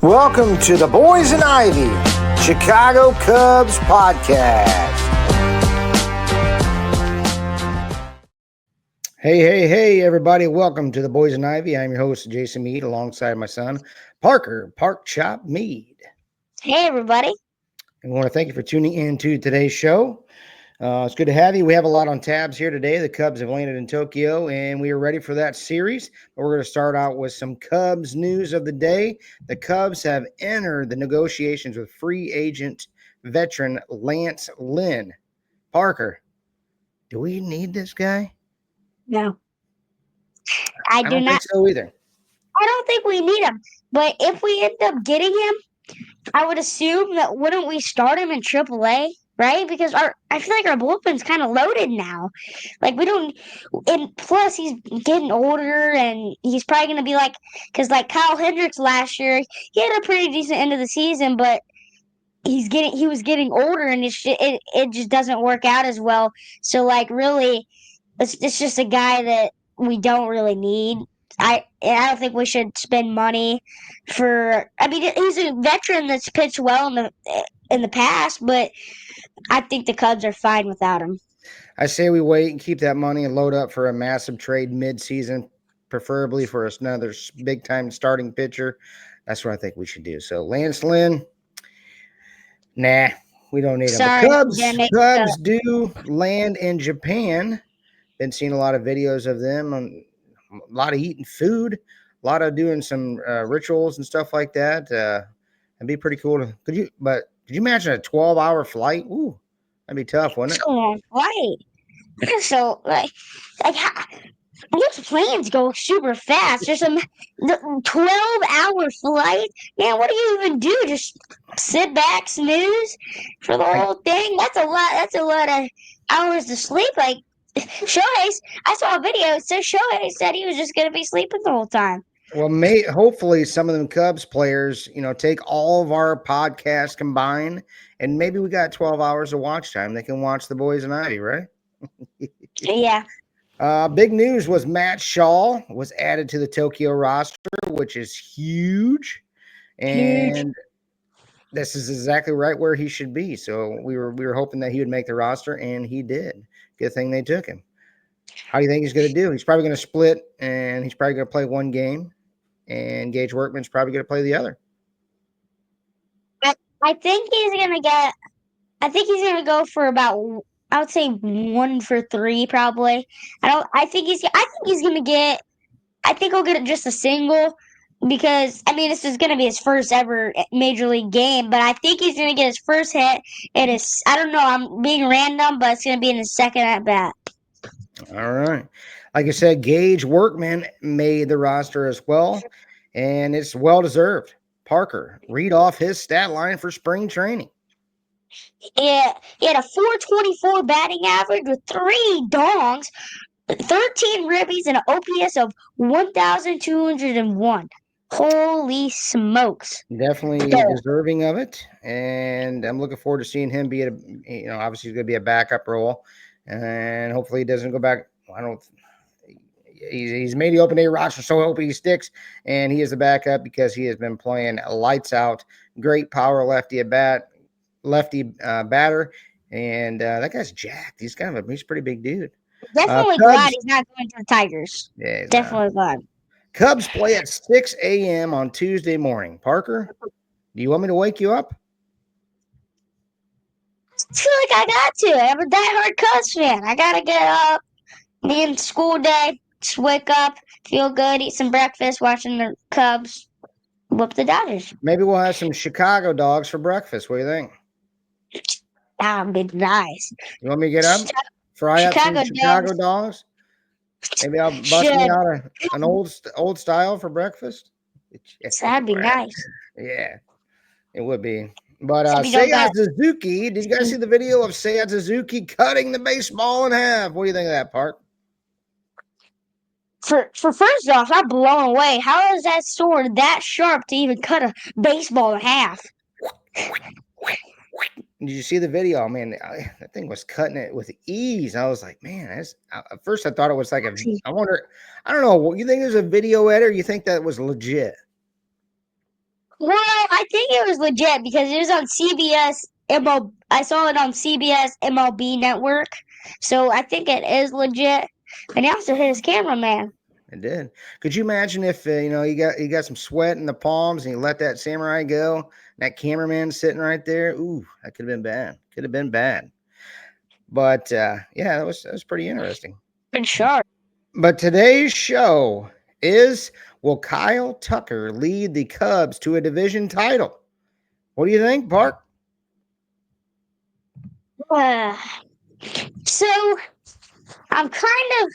Welcome to the Boys and Ivy Chicago Cubs podcast. Hey, everybody. Welcome to the Boys and Ivy. I'm your host, Jason Mead, alongside my son, Parker Park Chop Mead. Hey, everybody. I want to thank you for tuning in to today's show. It's good to have you. We have a lot on tabs here today. The Cubs have landed in Tokyo, and we are ready for that series. But we're going to start out with some Cubs news of the day. The Cubs have entered the negotiations with free agent veteran Lance Lynn. Parker, do we need this guy? No. I do don't not think so either. I don't think we need him. But if we end up getting him, I would assume that wouldn't we start him in AAA, right? Because I feel like our bullpen's kind of loaded now. Like we don't, and plus he's getting older, and he's probably going to be because like Kyle Hendricks last year, he had a pretty decent end of the season, but he was getting older, and it just doesn't work out as well. So like really, it's just a guy that we don't really need. I don't think we should spend money for. I mean, he's a veteran that's pitched well in the past, but I think the Cubs are fine without him. I say we wait and keep that money and load up for a massive trade mid-season, preferably for another big-time starting pitcher. That's what I think we should do. So Lance Lynn, nah, we don't need him. Sorry, Cubs do land in Japan. Been seeing a lot of videos of them on a lot of eating food, a lot of doing some rituals and stuff like that. That'd be pretty cool. Could you imagine a 12-hour flight? Ooh, that'd be tough, wouldn't it? So long flight. So those planes go super fast. There's a 12-hour flight. Man, what do you even do? Just sit back, snooze for the whole thing? That's a lot. That's a lot of hours to sleep. Like Shohei, I saw a video. So Shohei said he was just going to be sleeping the whole time. Well, hopefully some of them Cubs players, take all of our podcasts combined, and maybe we got 12 hours of watch time. They can watch the Boys and Ivy, right? Yeah. Big news was Matt Shaw was added to the Tokyo roster, which is huge. And this is exactly right where he should be. So we were hoping that he would make the roster, and he did. Good thing they took him. How do you think he's going to do? He's probably going to split, and he's probably going to play one game, and Gage Workman's probably going to play the other. I think he's going to go for about, I would say 1 for 3 probably. I think he'll get just a single, because I mean this is going to be his first ever major league game, but I think he's going to get his first hit and I don't know, I'm being random, but it's going to be in his second at bat. All right. Like I said, Gage Workman made the roster as well, and it's well deserved. Parker, read off his stat line for spring training. Yeah, he had a .424 batting average with 3 dongs, 13 ribbies, and an OPS of 1,201. Holy smokes! Definitely deserving of it, and I'm looking forward to seeing him be obviously he's going to be a backup role, and hopefully he doesn't go back. He's made the open day roster, so I hope he sticks, and he is the backup because he has been playing lights out. Great power lefty batter, and that guy's jacked. He's a pretty big dude. Definitely glad he's not going to the Tigers. Yeah, definitely glad. Cubs play at 6 a.m. on Tuesday morning. Parker, do you want me to wake you up? I feel like I got to. I'm a diehard Cubs fan. I got to get up. Me and school day. Just wake up, feel good, eat some breakfast, watching the Cubs whoop the Dodgers. Maybe we'll have some Chicago dogs for breakfast. What do you think? That would be nice. You want me to get up? Fry up some Chicago dogs? Maybe I'll bust me out an old style for breakfast. That'd be nice. Yeah, it would be. But Seiya Suzuki, did you guys see the video of Seiya Suzuki cutting the baseball in half? What do you think of that, Park? For first off, I'm blown away. How is that sword that sharp to even cut a baseball in half? Did you see the video? Man, that thing was cutting it with ease. I was like, man, at first I thought it was like I don't know. You think it was a video edit, or you think that was legit? Well, I think it was legit because it was on CBS ML. I saw it on CBS MLB Network, so I think it is legit. And he also hit his cameraman. It did. Could you imagine if you got some sweat in the palms and you let that samurai go, and that cameraman sitting right there? Ooh, that could have been bad. Could have been bad. But yeah, that was pretty interesting. For sure. But today's show is, will Kyle Tucker lead the Cubs to a division title? What do you think, Park? Uh, so I'm kind of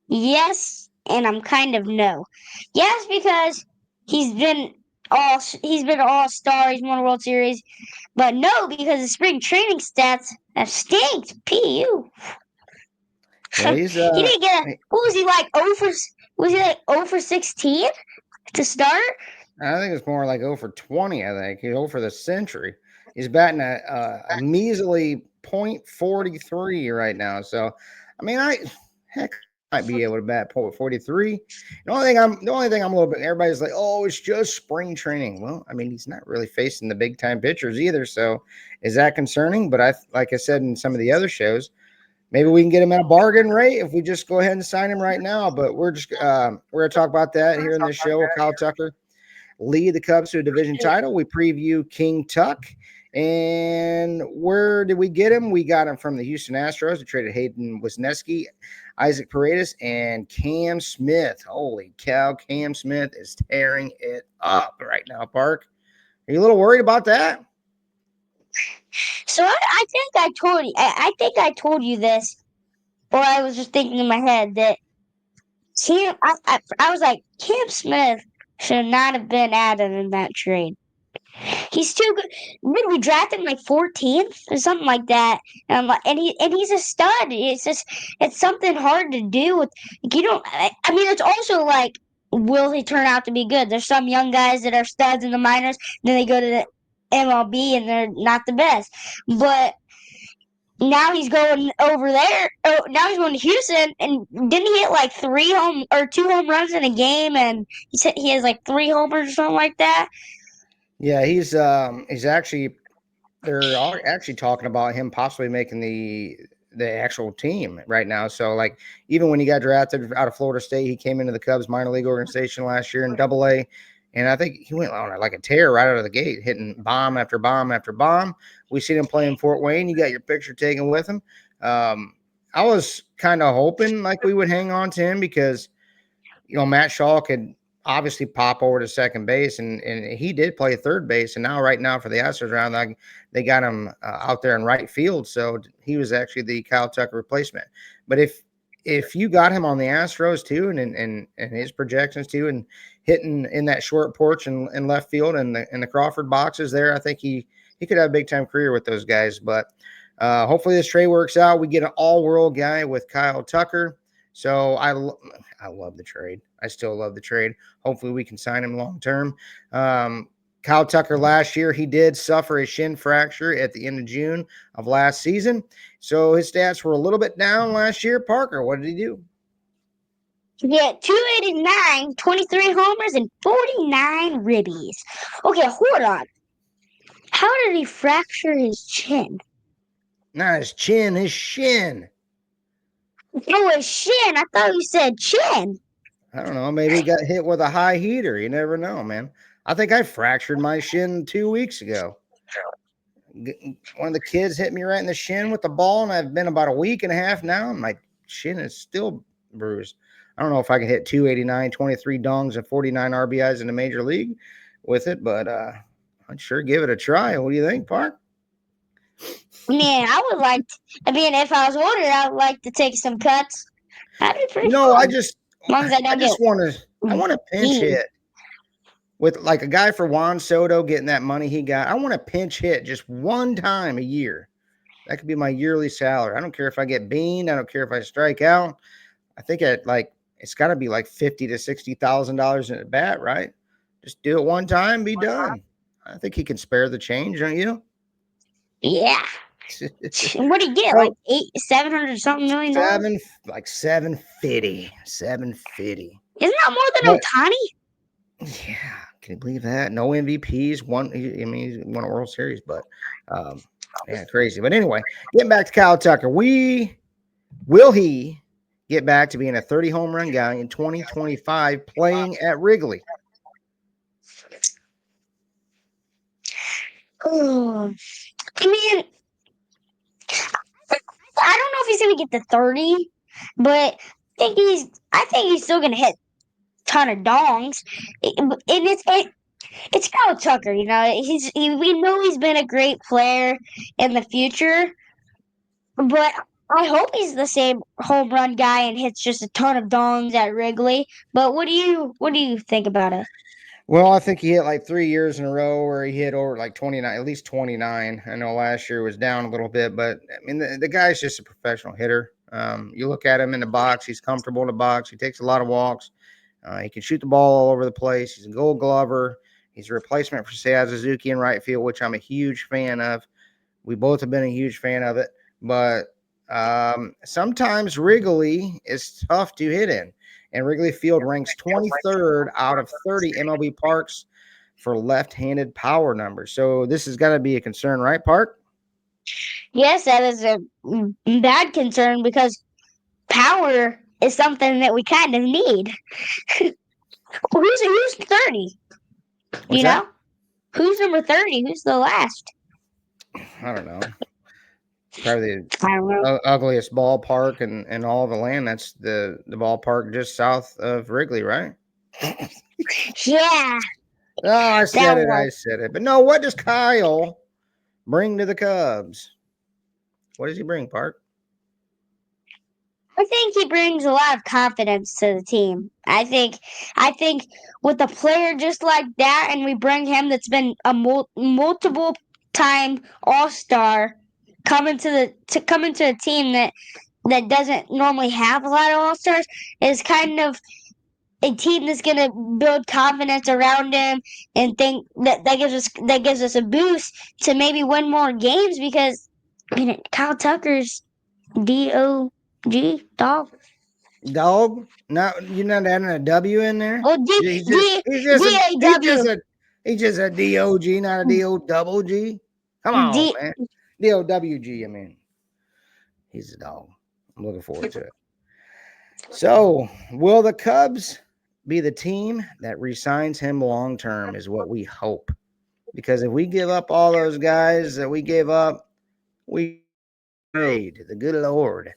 yes, and I'm kind of no. Yes, because he's been he's been all star. He's won a World Series, but no, because the spring training stats have stinked. Pu. Yeah, He didn't get. What was he like? Was he like 0 for 16 to start? I think it's more like 0 for 20. I think he's 0 for the century. He's batting a measly .43 right now. So, I mean, heck might be able to bat .43. The only thing I'm a little bit. Everybody's like, oh, it's just spring training. Well, I mean, he's not really facing the big time pitchers either. So, is that concerning? But like I said in some of the other shows, maybe we can get him at a bargain rate if we just go ahead and sign him right now. But we're going to talk about that here in this show. Kyle Tucker lead the Cubs to a division title. We preview King Tuck. And where did we get him? We got him from the Houston Astros. We traded Hayden Wisniewski, Isaac Paredes, and Cam Smith. Holy cow, Cam Smith is tearing it up right now, Park. Are you a little worried about that? So I think I told you. I think I told you this, or I was just thinking in my head that Cam. I was like, Cam Smith should not have been added in that trade. He's too good. We drafted him like 14th or something like that, and I'm like, and he's a stud. It's just it's something hard to do with. You don't. I mean, it's also like, will he turn out to be good? There's some young guys that are studs in the minors, then they go to the MLB and they're not the best. But now he's going over there. Oh, now he's going to Houston, and didn't he hit like 2 home runs in a game? And he said he has like 3 homers or something like that. Yeah, he's actually, they're all actually talking about him possibly making the actual team right now. So like, even when he got drafted out of Florida State, he came into the Cubs minor league organization last year in Double-A, and I think he went on like a tear right out of the gate, hitting bomb after bomb after bomb. We seen him play in Fort Wayne. You got your picture taken with him. I was kind of hoping like we would hang on to him because Matt Shaw could obviously pop over to second base, and he did play third base. And right now for the Astros round, they got him out there in right field, so he was actually the Kyle Tucker replacement. But if you got him on the Astros too, and his projections too, and hitting in that short porch and left field and the Crawford boxes there, I think he could have a big time career with those guys. But hopefully this trade works out. We get an all world guy with Kyle Tucker. So I love the trade. I still love the trade. Hopefully we can sign him long term. Kyle Tucker last year, he did suffer a shin fracture at the end of June of last season. So his stats were a little bit down last year. Parker, what did he do? Yeah, 289, 23 homers, and 49 ribbies. Okay, hold on. How did he fracture his chin? Not his chin, his shin. Oh, his shin. I thought you said chin. I don't know. Maybe he got hit with a high heater. You never know, man. I think I fractured my shin 2 weeks ago. One of the kids hit me right in the shin with the ball, and I've been about a week and a half now, and my shin is still bruised. I don't know if I can hit 289, 23 dongs, and 49 RBIs in the major league with it, but I'd sure give it a try. What do you think, Park? Man, I would like to, I mean, if I was older, I would like to take some cuts. That'd be pretty No, fun. I just long as I don't get want to pinch beat. hit with like a guy for Juan Soto getting that money he got. I want to pinch hit just one time a year. That could be my yearly salary. I don't care if I get beaned. I don't care if I strike out. I think it's got to be like $50,000 to $60,000 in a bat, right? Just do it one time, be done. I think he can spare the change, don't you? Yeah. What did he get? Like 700 something million dollars? 750. 750. Isn't that more than Otani? Yeah. Can you believe that? No MVPs. I mean, he's won a World Series, but um, yeah, crazy. But anyway, getting back to Kyle Tucker, will he get back to being a 30 home run guy in 2025 playing at Wrigley? Oh, I mean, I don't know if he's gonna get the 30, but I think he's still gonna hit a ton of dongs. And it's Kyle Tucker, we know he's been a great player in the future, but I hope he's the same home run guy and hits just a ton of dongs at Wrigley. But what do you think about it? Well, I think he hit like 3 years in a row where he hit over like 29, at least 29. I know last year was down a little bit, but I mean, the guy's just a professional hitter. You look at him in the box, he's comfortable in the box. He takes a lot of walks. He can shoot the ball all over the place. He's a gold glover. He's a replacement for Seiya Suzuki in right field, which I'm a huge fan of. We both have been a huge fan of it, but sometimes Wrigley is tough to hit in, and Wrigley Field ranks 23rd out of 30 MLB parks for left-handed power numbers. So this has got to be a concern, right, Park? Yes, that is a bad concern because power is something that we kind of need. Who's 30? What's You that? know? Who's number 30? Who's the last? I don't know. Probably I don't know. the ugliest ballpark in all the land. That's the ballpark just south of Wrigley, right? Yeah, Oh, I that said it. one. I said it. But no, what does Kyle bring to the Cubs? What does he bring, Park? I think he brings a lot of confidence to the team. I think with a player just like that, and we bring him that's been a multiple time All Star coming to a team that doesn't normally have a lot of All Stars is kind of a team that's going to build confidence around him and think that gives us a boost to maybe win more games because I mean Kyle Tucker's dog. Dog? No, you're not adding a W in there. Oh, He's just he's just a he's just DAW. a he's just a DOG, not a DO double G. Come on, D man. DOWG. I mean, he's a dog. I'm looking forward to it. So, will the Cubs be the team that resigns him long term? Is what we hope. Because if we give up all those guys that we gave up, we prayed to the good Lord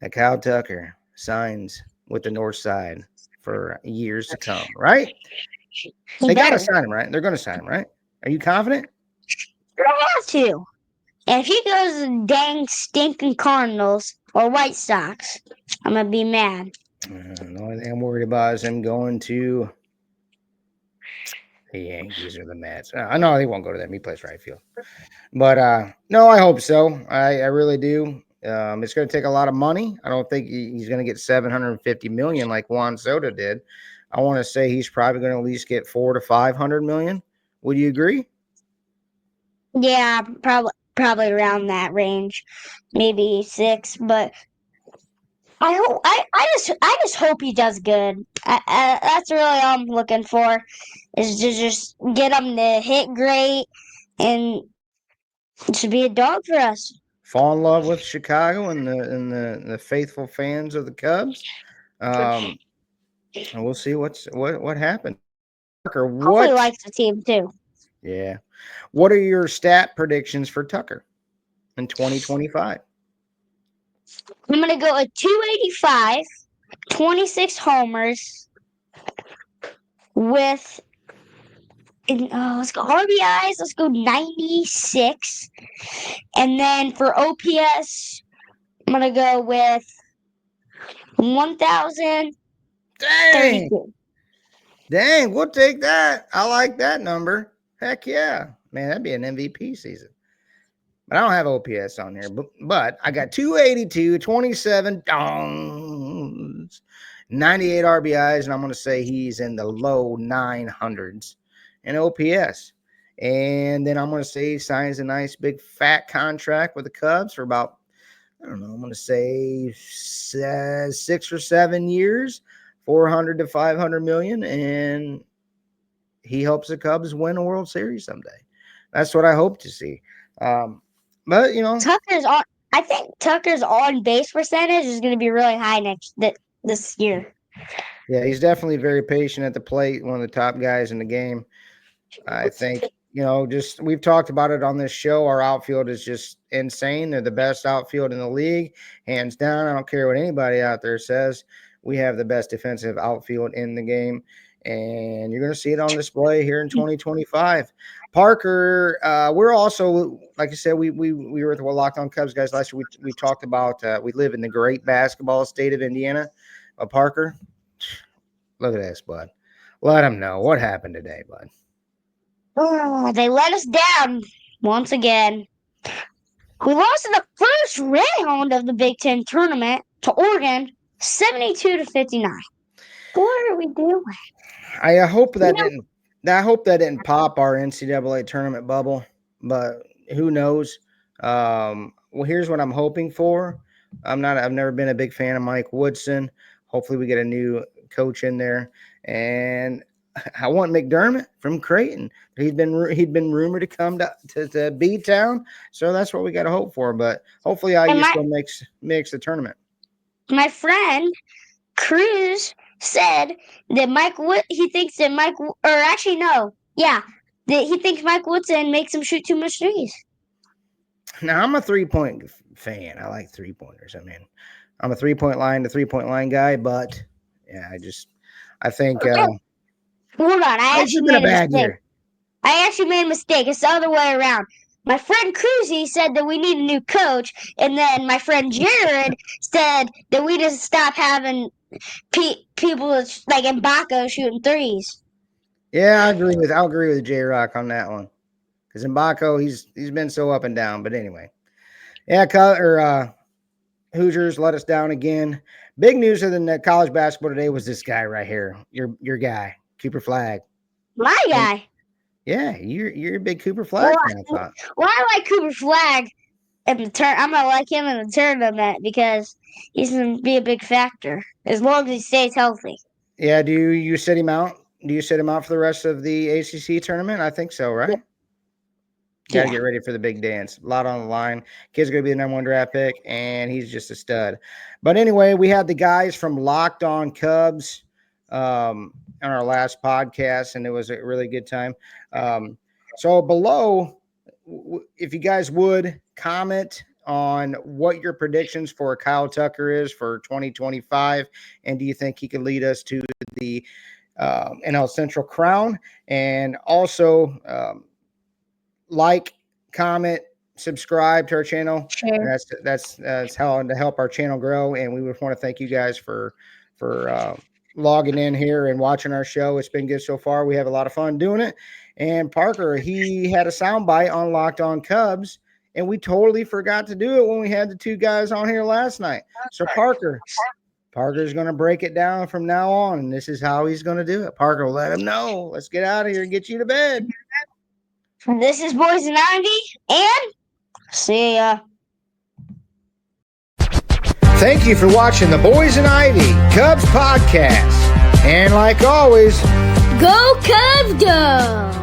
that Kyle Tucker signs with the North Side for years to come, right? he They got to better. sign him, right? They're going to sign him, right? Are you confident? They have to. And if he goes to the dang stinking Cardinals or White Sox, I'm gonna be mad. The only thing I'm worried about is him going to the Yankees or the Mets. I know he won't go to them. He plays right field. But no, I hope so. I really do. It's going to take a lot of money. I don't think he's going to get 750 million like Juan Soto did. I want to say he's probably going to at least get 400 to 500 million. Would you agree? Yeah, probably around that range, maybe 6. But I just hope he does good. That's really all I'm looking for, is to just get him to hit great and to be a dog for us. Fall in love with Chicago and the faithful fans of the Cubs. Um, and we'll see what happens. Tucker, Hopefully, he what? likes the team too. Yeah. What are your stat predictions for Tucker in 2025? I'm gonna go with 285, 26 homers with let's go RBIs. Let's go 96, and then for OPS, I'm gonna go with 1032. Dang. Dang, we'll take that. I like that number. Heck yeah. Man, that'd be an MVP season. But I don't have OPS on here. But I got 282, 27 dongs, 98 RBIs, and I'm going to say he's in the low 900s in OPS. And then I'm going to say he signs a nice big fat contract with the Cubs for about, I don't know, I'm going to say 6 or 7 years, 400 to 500 million. And he helps the Cubs win a World Series someday. That's what I hope to see. But Tucker's on. I think Tucker's on base percentage is going to be really high this year. yeah, he's definitely very patient at the plate. One of the top guys in the game. I think, just we've talked about it on this show. Our outfield is just insane. They're the best outfield in the league, hands down. I don't care what anybody out there says. We have the best defensive outfield in the game, and you're going to see it on display here in 2025. Parker, we're also, like I said, we were with the Locked On Cubs guys last year. We talked about we live in the great basketball state of Indiana. Parker, look at this, bud. Let them know what happened today, bud. Oh, they let us down once again. We lost in the first round of the Big Ten tournament to Oregon, 72-59. What are we doing? I hope that didn't. I hope that didn't pop our NCAA tournament bubble, but who knows? Well, here's what I'm hoping for. I've never been a big fan of Mike Woodson. Hopefully, we get a new coach in there, and I want McDermott from Creighton. He'd been rumored to come to B-Town, so that's what we got to hope for. But hopefully, IU still makes the tournament. My friend Cruz said that he thinks Mike Woodson makes him shoot too much threes. Now, I'm a 3-point fan. I like 3-pointers. I mean, I'm a 3-point line guy, but yeah, I think hold on. I actually made a mistake. I actually made a mistake. It's the other way around. My friend Cruzy said that we need a new coach, and then my friend Jared said that we just stop having people like Mbako shooting threes. Yeah, I'll agree with J-Rock on that one. Because Mbako, he's been so up and down. But anyway. Yeah, Hoosiers let us down again. Big news in the college basketball today was this guy right here. Your guy, Cooper Flagg. My guy. Yeah, you're a big Cooper Flagg fan, I thought. Well, I like Cooper Flagg in the I'm gonna like him in the tournament because he's gonna be a big factor as long as he stays healthy. Yeah, do you sit him out? Do you sit him out for the rest of the ACC tournament? I think so, right? Got to get ready for the big dance. A lot on the line. Kid's going to be the #1 draft pick, and he's just a stud. But anyway, we had the guys from Locked On Cubs on our last podcast, and it was a really good time. So below, if you guys would comment on what your predictions for Kyle Tucker is for 2025, and do you think he could lead us to the NL Central crown? And also like, comment, subscribe to our channel. Sure. That's how to help our channel grow. And we would want to thank you guys for logging in here and watching our show. It's been good so far. We have a lot of fun doing it. And Parker, he had a soundbite on Locked On Cubs, and we totally forgot to do it when we had the two guys on here last night. So Parker's going to break it down from now on, and this is how he's going to do it. Parker, let him know. Let's get out of here and get you to bed. This is Boys in Ivy, and see ya. Thank you for watching the Boys in Ivy Cubs podcast. And like always, go Cubs, go!